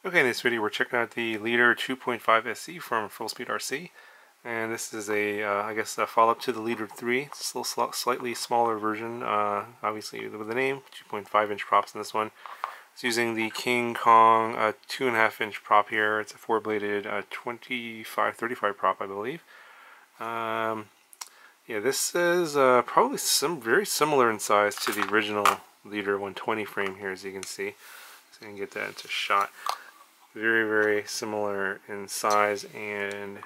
Okay, in this video we're checking out the Leader 2.5 SE from FullSpeed RC, and this is I guess a follow-up to the Leader 3. It's a little slightly smaller version, obviously with the name, 2.5 inch props in this one. It's using the King Kong 2.5 inch prop here. It's a 4-bladed 25-35 prop, I believe. Yeah, this is probably very similar in size to the original Leader 120 frame here, as you can see. So you can get that into shot. Very similar in size and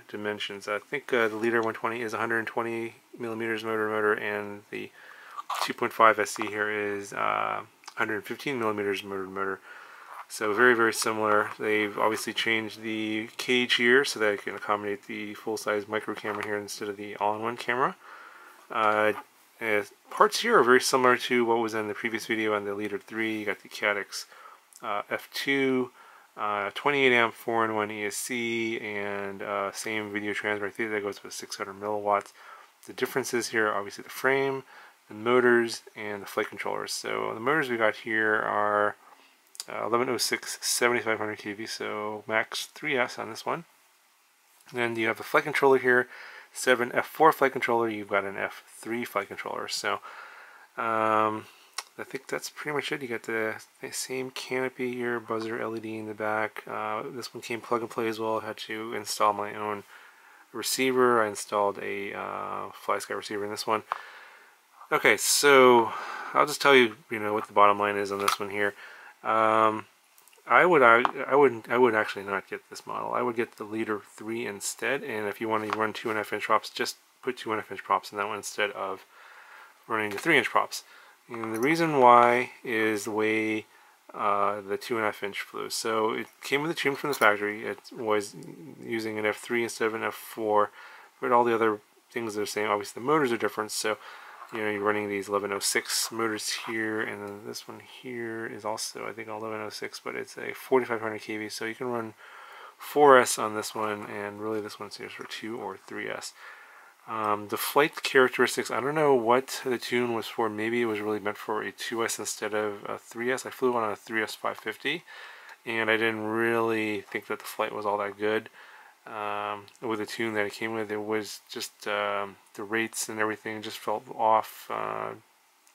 dimensions. I think the Leader 120 is 120 millimeters motor, and the 2.5 SE here is 115 millimeters motor. So very similar. They've obviously changed the cage here so that it can accommodate the full-size micro camera here instead of the all-in-one camera. Parts here are very similar to what was in the previous video on the Leader 3. You got the Cadix F2, 28 amp 4-in-1 ESC, and same video transmitter. I think that goes with 600 milliwatts. The differences here are obviously the frame, the motors, and the flight controllers. So the motors we got here are 1106 7500 kV, so max 3S on this one. And then you have the flight controller here, 7 F4 flight controller. You've got an F3 flight controller. So I think that's pretty much it. You got the same canopy here, buzzer LED in the back. This one came plug and play as well. I had to install my own receiver. I installed a FlySky receiver in this one. Okay, so I'll just tell you, what the bottom line is on this one here. I would actually not get this model. I would get the Leader 3 instead. And if you want to run 2.5 inch props, just put 2.5 inch props in that one instead of running the 3 inch props. And the reason why is the way the 2.5 inch flew. So it came with a tune from the factory. It was using an F3 instead of an F4, but all the other things are the same. Obviously the motors are different, so you're running these 1106 motors here, and then this one here is also, I think, 1106, but it's a 4500 kV, so you can run 4S on this one, and really this one's used for 2 or 3S. The flight characteristics, I don't know what the tune was for. Maybe it was really meant for a 2S instead of a 3S. I flew on a 3S 550, and I didn't really think that the flight was all that good. With the tune that it came with, it was just the rates and everything just felt off.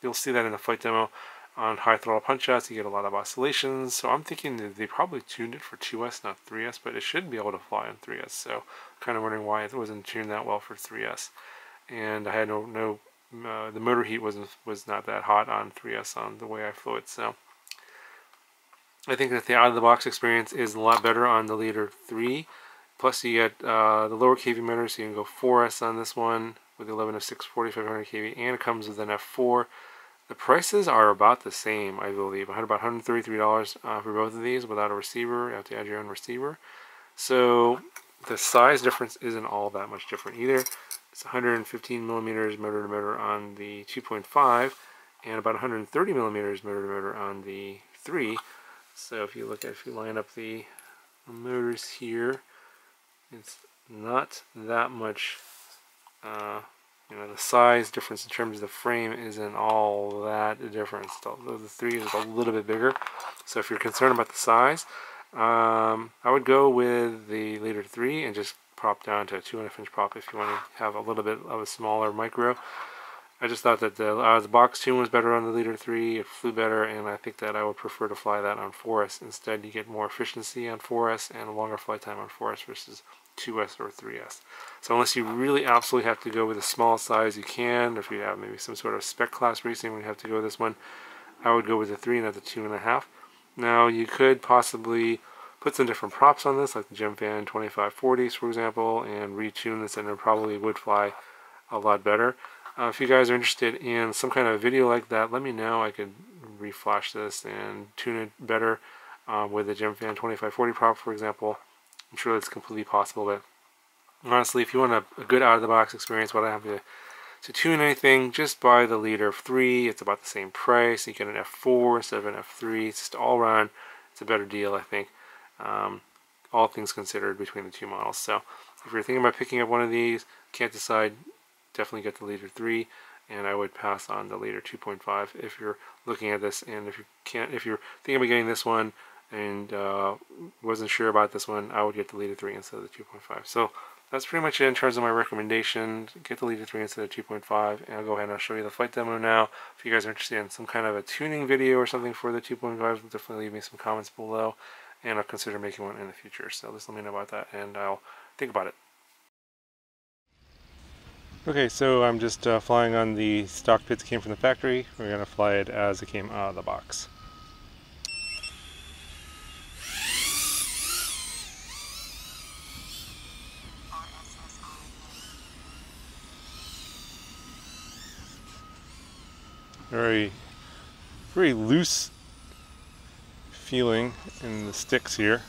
You'll see that in the flight demo. On high throttle punch shots, you get a lot of oscillations, so I'm thinking that they probably tuned it for 2S, not 3S, but it should be able to fly on 3S, so kind of wondering why it wasn't tuned that well for 3S. And I had the motor heat was not that hot on 3S on the way I flew it, so I think that the out-of-the-box experience is a lot better on the Leader 3. Plus you get the lower kV motor, so you can go 4S on this one with 1106 4500 kV, and it comes with an F4. The prices are about the same, I believe. About $133 for both of these without a receiver. You have to add your own receiver. So the size difference isn't all that much different either. It's 115 millimeters motor to motor on the 2.5 and about 130 millimeters motor to motor on the 3. So if you line up the motors here, it's not that much. The size difference in terms of the frame isn't all that different. The 3 is a little bit bigger. So if you're concerned about the size, I would go with the Leader 3 and just prop down to a 2.5 inch prop if you want to have a little bit of a smaller micro. I just thought that the box tune was better on the Leader 3. It flew better, and I think that I would prefer to fly that on 4S. Instead, you get more efficiency on 4S and a longer flight time on 4S versus 2S or 3S. So unless you really absolutely have to go with a small size, you can. Or if you have maybe some sort of spec class racing where you have to go with this one, I would go with the 3 and not the 2.5. Now you could possibly put some different props on this, like the Gemfan 2540s, for example, and retune this, and it probably would fly a lot better. If you guys are interested in some kind of video like that, let me know. I could reflash this and tune it better with the Gemfan 2540 prop, for example. I'm sure that's completely possible, but honestly, if you want a good out-of-the-box experience without having to tune anything, just buy the Leader 3. It's about the same price. You get an F4 instead of an F3. It's just all around. It's a better deal, I think, all things considered between the two models. So if you're thinking about picking up one of these, can't decide, definitely get the Leader 3, and I would pass on the Leader 2.5 if you're looking at this. And if you're thinking about getting this one, and wasn't sure about this one, I would get the Leader 3 instead of the 2.5. So that's pretty much it in terms of my recommendation. Get the Leader 3 instead of 2.5, and I'll go ahead and I'll show you the flight demo now. If you guys are interested in some kind of a tuning video or something for the 2.5, definitely leave me some comments below, and I'll consider making one in the future. So just let me know about that, and I'll think about it. Okay, so I'm just flying on the stock pits that came from the factory. We're going to fly it as it came out of the box. Very loose feeling in the sticks here.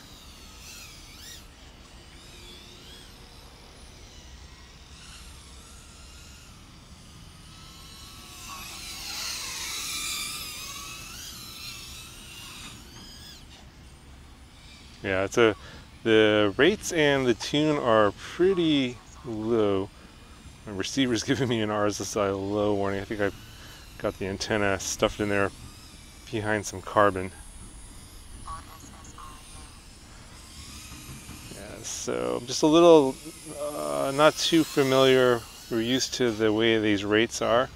Yeah, the rates and the tune are pretty low. My receiver's giving me an RSSI low warning. I think I've got the antenna stuffed in there behind some carbon. Yeah, so I'm just a little not too familiar or used to the way these rates are.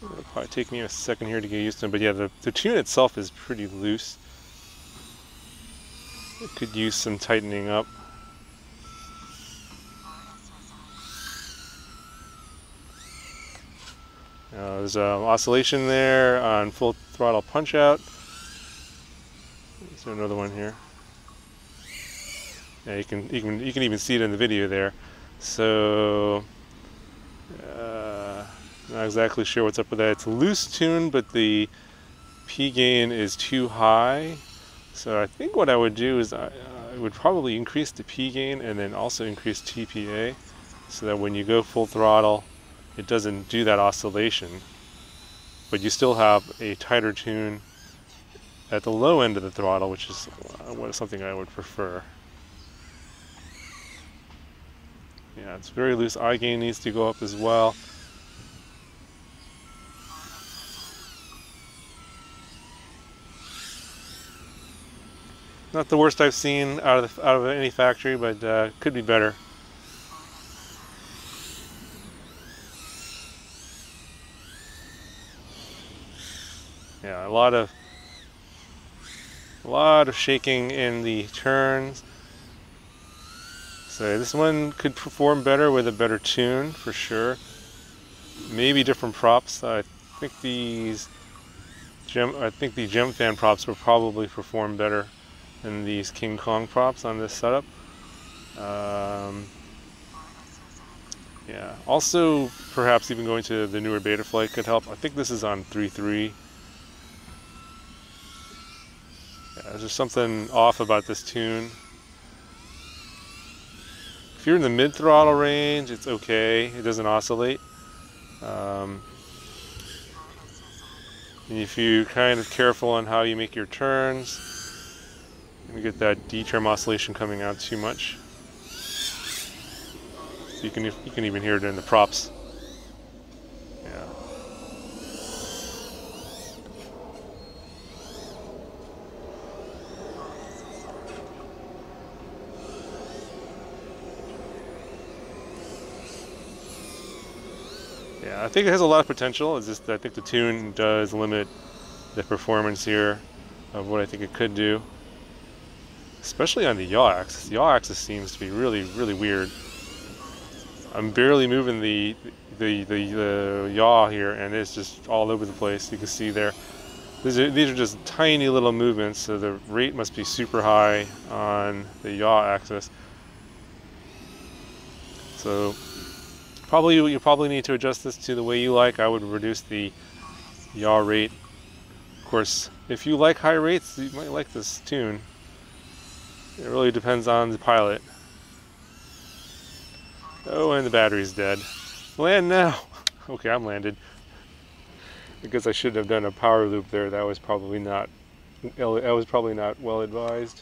It'll probably take me a second here to get used to them, but yeah, the tune itself is pretty loose. It could use some tightening up. There's an oscillation there on full throttle punch out. There's another one here. Yeah, you can even see it in the video there. So not exactly sure what's up with that. It's a loose tune, but the P gain is too high. So I think what I would do is I would probably increase the P gain and then also increase TPA, so that when you go full throttle, it doesn't do that oscillation, but you still have a tighter tune at the low end of the throttle, which is something I would prefer. Yeah, it's very loose. I gain needs to go up as well. Not the worst I've seen out of any factory, but could be better. Yeah, a lot of shaking in the turns. So this one could perform better with a better tune for sure. Maybe different props. I think the Gem Fan props will probably perform better than these King Kong props on this setup. Yeah. Also, perhaps even going to the newer Betaflight could help. I think this is on 3.3. Yeah, there's just something off about this tune. If you're in the mid throttle range, it's okay. It doesn't oscillate. And if you're kind of careful on how you make your turns, you get that D-term oscillation coming out too much. So you can even hear it in the props. Yeah. Yeah, I think it has a lot of potential. It's just I think the tune does limit the performance here of what I think it could do, especially on the yaw axis. The yaw axis seems to be really weird. I'm barely moving the yaw here, and it's just all over the place. You can see there. These are just tiny little movements, so the rate must be super high on the yaw axis. So you probably need to adjust this to the way you like. I would reduce the yaw rate. Of course, if you like high rates, you might like this tune. It really depends on the pilot. Oh, and the battery's dead. Land now! Okay, I'm landed. I guess I should have done a power loop there. That was probably not well advised.